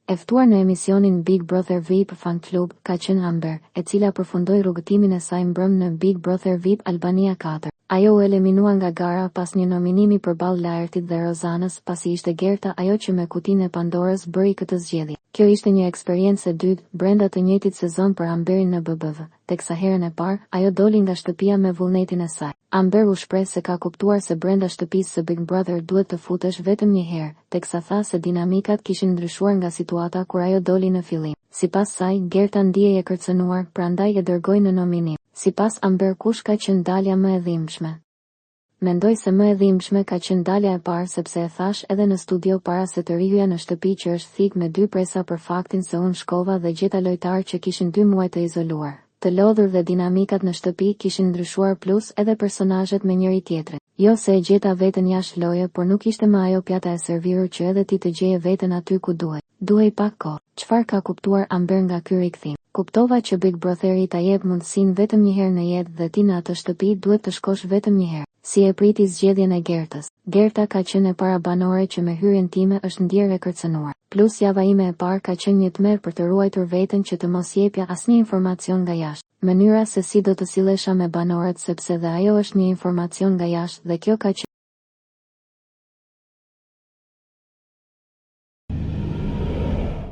E ftuar në emisionin Big Brother VIP Fan Club ka qenë Amber, e cila përfundoi rrugëtimin e saj mbrëm në Big Brother VIP Albania 4. Ajo u eliminua nga gara pas një nominimi përballë Laertit dhe Rozanës, pasi ishte Gerta ajo që me kutinë e Pandorës bëri këtë zgjedhje. Kjo ishte një eksperiencë e dytë brenda të njëjtit sezon për Amberin në BBV, teksa herën e parë ajo doli nga shtëpia me vullnetin e saj. Amber u shpreh se ka kuptuar se brenda shtëpisë së Big Brother duhet të futesh vetëm një herë, teksa tha se dinamikat kishin ndryshuar nga situata kur ajo doli në fillim. Sipas saj, Gerta ndihej e kërcënuar, prandaj e dërgoi në nominim. Sipas Amber, kush ka qenë dalja më e dhimbshme? Mendoj se më e dhimbshme ka qenë dalja e parë, sepse e thash edhe në studio para se të rihyja në shtëpi që është thik me 2 presa për faktin se unë shkova dhe gjeta lojtarë që kishin 2 muaj të izoluar, të lodhur dhe dinamikat në shtëpi kishin ndryshuar, plus edhe personazhet me njëri tjetrin. Jo se e gjeta veten jashtë loje, por nuk ishte më ajo pjata e servirur që edhe ti të gjeje veten aty ku duhet. Duhej pak kohë. Çfarë ka kuptuar Amber nga ky rikthim? Kuptova që Big Brotheri ta jep mundësinë vetëm një herë në jetë dhe ti në atë shtëpi duhet të shkosh vetëm një herë. Si e priti zgjedhjen e Gertës? Gerta ka qenë e para banore që me hyrjen time është ndjerë e kërcënuar. Plus java ime e parë ka qenë një tmerr për të ruajtur veten që të mos jepja asnjë informacion nga jashtë. Mënyra se si do të sillesha me banorët, sepse dhe ajo është një informacion nga jashtë dhe kjo ka